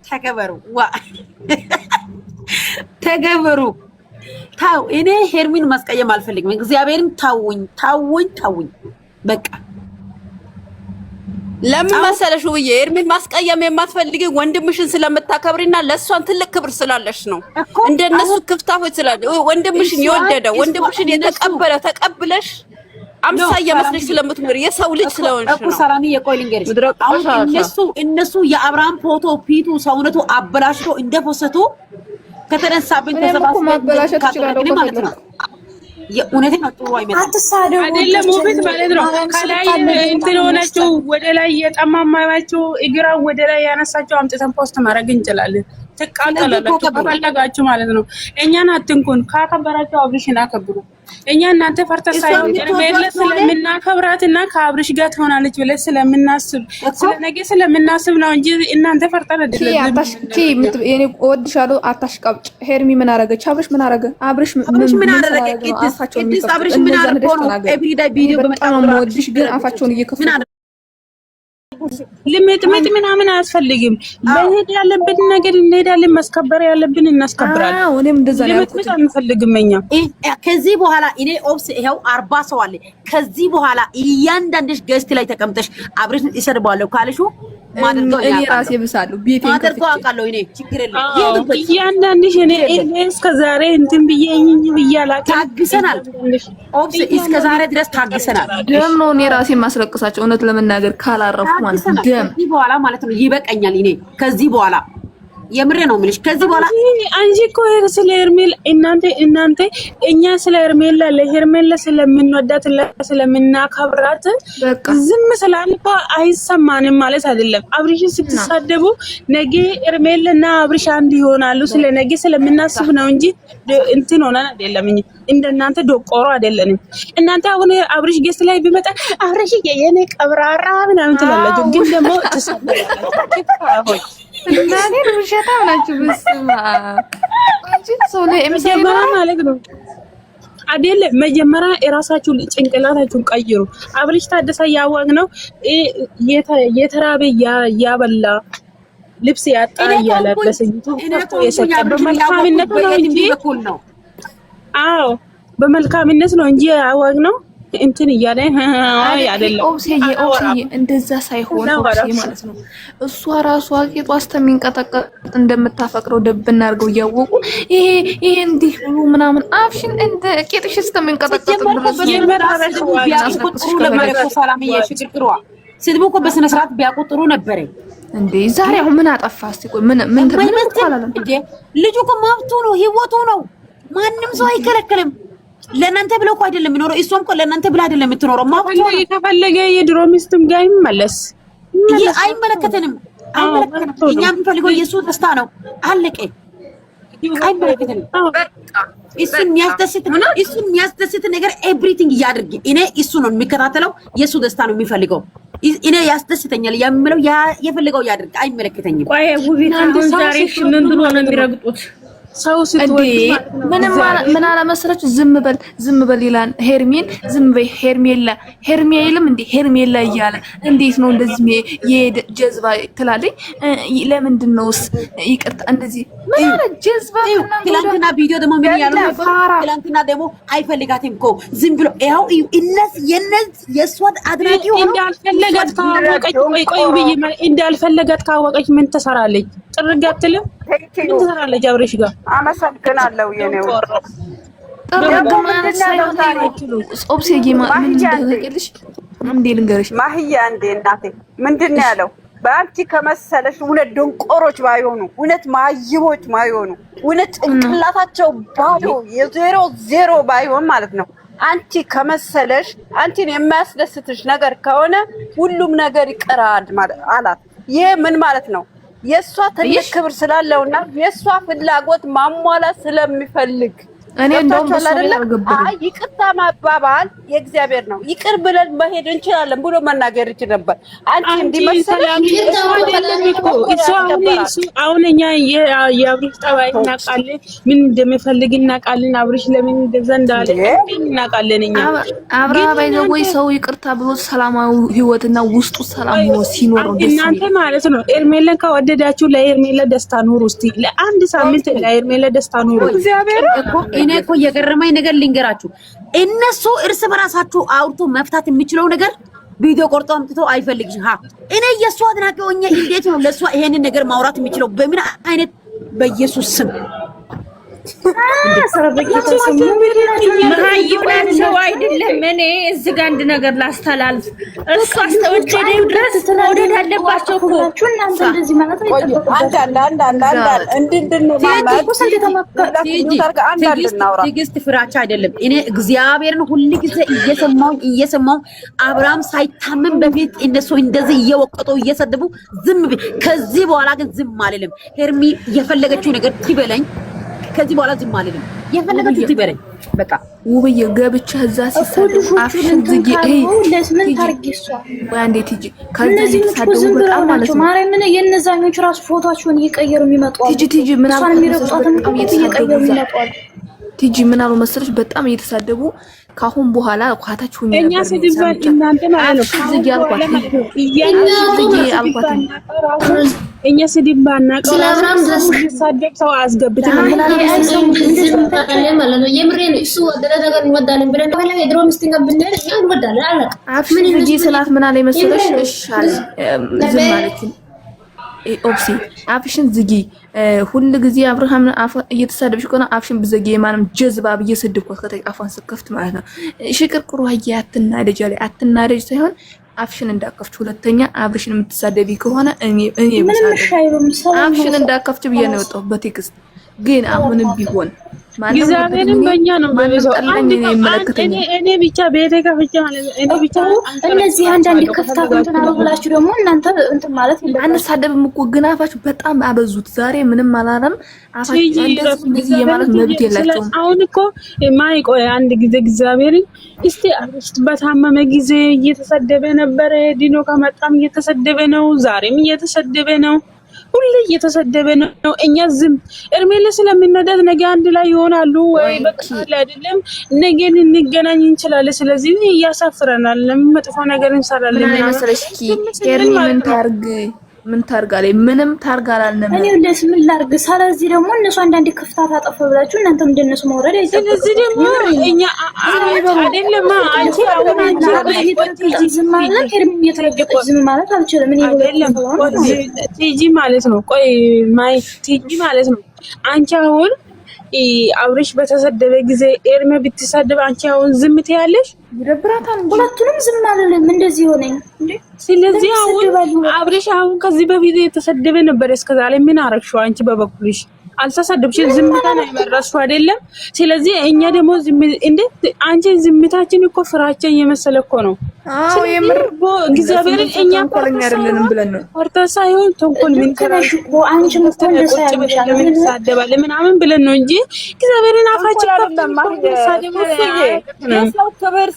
ተገበሩ ዋ ተገበሩ ታው እኔ ሄርሚን ማስቀየም አልፈልግም። እግዚአብሔርን ታውኝ በቃ ለምን መሰለሽ ውዬ ሄርሚን ማስቀየም የማትፈልጊ ወንድምሽን ስለምታከብሪና ለሷን ትልቅ ክብር ስላለሽ ነው። እንደነሱ ክፍታፎች ስላለ ወንድምሽን የወደደ ወንድምሽን የተቀበለ ተቀብለሽ አምሳያ መስለሽ ስለምትኖር የሰው ልጅ ስለሆንሽ ነው። ሰላም የቆይ ልንገርሽ፣ እነሱ የአብርሃም ፎቶ ፊቱ ሰውነቱ አበላሽቶ እንደፈሰቱ ከተነሳብኝ ተሰባስበን ማበላሸት ይችላል ማለት ነው። የኡነቴ ነው ጥሩ አይመጣም። አትሳደው አይደለም ውበት ማለት ነው። ከላይ እንትን ሆነችው ወደ ላይ የጠማማባቸው እግራ ወደ ላይ ያነሳቸው አምጥተን ፖስት ማድረግ እንችላለን። ተቃጠላላችሁ ከፈለጋችሁ ማለት ነው። እኛን አትንኩን። ካከበራችሁ አብርሽን አከብሩ። እኛ እናንተ ፈርተህ ሳይሆን በእርሜል ስለምናከብራትና ከአብርሽ ጋር ትሆናለች ብለን ስለምናስብ ስለነገ ስለምናስብ ነው እንጂ እናንተ ፈርተን አይደለም። አታሽቂ የኔ ወድሻለሁ። አታሽቃብጭ። ሄርሚ ምን አረገች? አብርሽ ምን አረገ? አብርሽ ምን አረገ? ቅድስት አብርሽ ምን አረገ? ኤቭሪዳይ ቪዲዮ በመጣም ወድሽ ግን አፋቸውን እየከፈቱ ልምጥምጥ ምናምን አያስፈልግም። መሄድ ያለብን ነገር እንሄዳለን፣ ማስከበር ያለብን እናስከብራለን። እኔም እንደዛ ነው ያልኩት። አንፈልግም እኛ ከዚህ በኋላ እኔ ኦብስ ይሄው 40 ሰው አለ። ከዚህ በኋላ እያንዳንድሽ ገስት ላይ ተቀምጠሽ አብርሽን ይሰድባለሁ ካልሹ ማድረግ እኔ ራሴ ብሳለሁ ቤቴ ማድረግ አውቃለሁ። እኔ ችግር የለም። እያንዳንድሽ እኔ እስከ ዛሬ እንትን ብያላ ታግሰናል። ኦብስ እስከ ዛሬ ድረስ ታግሰናል። ደም ነው እኔ ራሴ ማስለቅሳቸው እውነት ለመናገር ካላረፉ ማለት ነው። ደም ከዚህ በኋላ ማለት ነው ይበቃኛል። እኔ ከዚህ በኋላ የምሬ ነው የምልሽ። ከዚህ በኋላ አንቺ እኮ ስለ ሄርሜላ እናንተ እኛ ስለ ሄርሜላ ለሄርሜላ ስለምንወዳት ስለምናከብራት ዝም ስላልኩ አይሰማንም ማለት አይደለም። አብርሽን ስትሳደቡ ነገ ሄርሜላና አብርሽ አንድ ይሆናሉ ስለ ነገ ስለምናስብ ነው እንጂ እንትን ሆነን አይደለም። እንደናንተ ዶቆሮ አይደለንም። እናንተ አሁን አብርሽ ጌስት ላይ ቢመጣ አብርሽ የኔ ቀብራራ ምናምን ትላላችሁ፣ ግን ደግሞ ተሳደባችሁ እናኔ ውሸታ ናችሁ። በስማ አንቺ ሰው ላይ መጀመሪያ ማለት ነው አይደለ? መጀመሪያ የራሳችሁ ጭንቅላታችሁን ቀይሩ። አብርሽ ታደሰ ያዋቅ ነው የተራበ ያበላ ልብስ ያጣ ያለበሰ ይቶ የሰጠ በመልካምነት ነው እንጂ አዎ በመልካምነት ነው እንጂ ያዋቅ ነው እንትን እያለ አይደለም። ኦብሴዬ እንደዛ ሳይሆን ኦብሴ ማለት ነው እሷ ራሷ ቂጧ እስከሚንቀጠቀጥ እንደምታፈቅረው ደብና አድርገው እያወቁ ይሄ እንዲህ ብሎ ምናምን አፍሽን እንደ ቂጥሽ እስከሚንቀጠቀጥ ድረስ ስድቡ እኮ በስነ ስርዓት ቢያቆጥሩ ነበር እንዴ። ዛሬ አሁን ምን አጠፋ? እስቲ ቆይ ምን ተባላለን እንዴ? ልጁ እኮ መብቱ ነው፣ ህይወቱ ነው። ማንም ሰው አይከለከልም። ለእናንተ ብለው እኮ አይደለም የሚኖረው። እሷም እኮ ለእናንተ ብላ አይደለም የምትኖረው። ማብቶ ከፈለገ የድሮ ሚስትም ጋር ይመለስ። አይመለከተንም። እኛ የምንፈልገው የእሱ ደስታ ነው። አለቀ። አይመለከተንም። እሱን የሚያስደስት ነገር ኤቭሪቲንግ እያድርግ። እኔ እሱ ነው የሚከታተለው። የእሱ ደስታ ነው የሚፈልገው። እኔ ያስደስተኛል የምለው የፈልገው ያድርግ። አይመለከተኝም። ቆይ ውቢት አሁን ዛሬ ምን ብሎ ነው የሚረግጡት? ሰው ስትወድ ምን አላመሰለች? ዝም በል ይላል ሄርሜን። ዝም በይ ሄርሜላም እንዴ ሄርሜላ እያለ እንዴት ነው እንደዚህ የጀዝባ ትላለች? ለምንድን ነውስ ይቅርታ እንደዚህ ምን አለ ጀዝባ? ትላንትና ቪዲዮ ደግሞ ምን ያለው ነበር? ትላንትና ደግሞ አይፈልጋትም እኮ ዝም ብሎ ያው የሷት አድራጊ ሆኖ እንዳልፈለጋት ካወቀች ቆይ ብዬ እንዳልፈለጋት ካወቀች ምን ትሰራለች? ጥርግ አትልም? ምን ትሰራለች አብረሽ ጋር? አመሰግናለሁ የኔው ማህያ እንዴ እናቴ ምንድን ነው ያለው? በአንቺ ከመሰለሽ እውነት ደንቆሮች ባይሆኑ እውነት ማይቦች ባይሆኑ እውነት ጭንቅላታቸው ባዶ ዜሮ ባይሆን ማለት ነው። አንቺ ከመሰለሽ አንቺን የሚያስደስትሽ ነገር ከሆነ ሁሉም ነገር ይቀራል አላት። ይሄ ምን ማለት ነው? የሷ ትልቅ ክብር ስላለውና የሷ ፍላጎት ማሟላት ስለሚፈልግ እኔ እንደውም በሱ ላይ አልገባም። አይ ይቅርታ ማባባል የእግዚአብሔር ነው። ይቅር ብለን መሄድ እንችላለን ብሎ መናገር ይችላል ነበር። አንቺ እንዲመሰለሽ አሁን እኛ የአብርሽ ጠባይ እናውቃለን፣ ምን እንደሚፈልግ እናውቃለን። አብርሽ ለምን እንደዛ እንዳለ እናውቃለን። እኛ አብርሃም ወይ ሰው ይቅርታ ብሎ ሰላማዊ ህይወትና ውስጡ ሰላም ሆኖ ሲኖር ነው። እናንተ ማለት ነው ኤርሜላን ከወደዳችሁ ለኤርሜላ ደስታ ኑሩ። እስቲ ለአንድ ሳምንት ለኤርሜላ ደስታ ኑሩ። እግዚአብሔር እኔ እኮ የገረመኝ ነገር ልንገራችሁ። እነሱ እርስ በራሳችሁ አውርቶ መፍታት የሚችለው ነገር ቪዲዮ ቆርጦ አምጥቶ አይፈልግሽም። እኔ የእሷ አድናቂ ሆኜ እንዴት ነው ለእሷ ይሄንን ነገር ማውራት የሚችለው? በምን አይነት በኢየሱስ ስም መሀይባቸው አይደለም። እኔ እዚህ ጋር አንድ ነገር ላስተላልፍ። እሱ አስተወደደው ድረስ መውደድ አለባቸው እኮ እናንተ እንደዚህ ማለት ትዕግስት ፍራቻ አይደለም። እኔ እግዚአብሔርን ሁሉ ጊዜ እየሰማሁ አብርሃም ሳይታመን በፊት እነሱ እንደዚህ እየወቀጡ እየሰደቡ ዝም ከዚህ በኋላ ግን ዝም አልልም። ሄርሚ የፈለገችው ነገር ትበለኝ። ከዚህ በኋላ ዝም አልልም። የፈለገችው ትበለኝ። በቃ ውብዬ ገብቻ እዛ ሲሳደቡ አፍሽን ዝጊ። ለምን ታርጊሷ ወይ እንዴት ሂጂ። ከዚህ ሲሳደቡ በጣም ማለት ነው ማርያምን የነዛኞች ራሱ ፎቶአቸውን እየቀየሩ የሚመጡ ቲጂ ምን አሉ መሰለሽ በጣም እየተሳደቡ ካሁን በኋላ ኳታችሁ ነው እኛ ሲድባል እናንተ ማለት ነው ዝጊ አልኳት። እኛ ሲድባና ስለአብራም ድረስ ሲሳደብ ሰው አስገብተን ማለት ነው። የምሬ ነው። እሱ ወደረ ነገር እንወዳለን ብለን ነው የድሮ ሚስቲንግ ብንል እኛ እንወዳለን አለ። ምን ዝጊ ስላት ምን አለ መሰለሽ እሻል ዝም ማለት ኦፕሲ አፍሽን ዝጊ። ሁሉ ጊዜ አብርሃም እየተሳደብሽ ከሆነ አፍሽን ብዘጊ የማንም ጀዝባ በየሰደብኩት ከተይ አፋን ስከፍት ማለት ነው። ሽቅርቅሩ አያ አትናደጅ አለ። አትናደጅ ሳይሆን አፍሽን እንዳከፍች። ሁለተኛ አብርሽን የምትሳደቢ ከሆነ እኔ አፍሽን እንዳከፍች ብዬ ነው የወጣው በቴክስት። ግን አሁንም ቢሆን እግዚአብሔርን በእኛ ነው በቤተሰብ አንድ ነው የሚመለከተኝ። እኔ ብቻ ቤቴ ከፍቼ ማለት ነው። እኔ ብቻ እነዚህ አንዳንድ ክፍታት እንትን አረጋችሁ ደግሞ እናንተ እንትን ማለት ይላል። አንሳደብም እኮ ግን አፋችሁ በጣም አበዙት። ዛሬ ምንም አላለም። አፋችሁ እንደዚህ የማለት መብት የላቸውም። አሁን እኮ ማይቆይ አንድ ጊዜ እግዚአብሔርን እስቲ አብርሽ በታመመ ጊዜ እየተሰደበ ነበረ። ዲኖ ከመጣም እየተሰደበ ነው። ዛሬም እየተሰደበ ነው። ሁሉ እየተሰደበ ነው። እኛ ዝም ኤርሜላ ስለምንወዳት ነገ አንድ ላይ ይሆናሉ ወይ በቃ አይደለም ነገ እንገናኝ እንችላለን። ስለዚህ ያሳፍረናል። ለምን መጥፎ ነገር እንሰራለን? ምን መሰለሽ ኤርሚ ምን ታርጋለ? ምንም ታርጋላልንም። እኔ እንደስ ምን ላርግ? ስለዚህ ደግሞ እነሱ አንዳንድ ክፍታት አጠፋ ብላችሁ እናንተም እንደነሱ መውረድ አይደለም። ስለዚህ ደግሞ እኛ አይደለም አንቺ አሁን አንቺ ዝም ማለት ኤርሚ እየተረገጠ ዝም ማለት አልችልም። እኔ አይደለም ቲጂ ማለት ነው። ቆይ ማይ ቲጂ ማለት ነው። አንቺ አሁን አብርሽ በተሰደበ ጊዜ ኤርሚ ብትሰደብ አንቺ አሁን ዝም ትያለሽ? ይደብራታል። ሁለቱንም ዝም አለለም። እንደዚህ ሆነኝ እንዴ? ስለዚህ አሁን አብርሽ አሁን ከዚህ በፊት የተሰደበ ነበር። እስከዛሬ ምን አረግሽው አንቺ? በበኩልሽ አልተሰደብሽ፣ ዝምታን አይመረስሽ አይደለም። ስለዚህ እኛ ደግሞ እንዴት አንቺ ዝምታችን እኮ ፍራቻን የመሰለ እኮ ነው። አዎ የምር እግዚአብሔር እኛ ኮለኛ አይደለንም ብለን ነው ወርታ ሳይሆን ተንኮል ምን ከራሽ አንቺ ምን ሳደባለ ምናምን ብለን ነው እንጂ እግዚአብሔርን አፋችን ከፍተን ሳደባ የሰው ክብር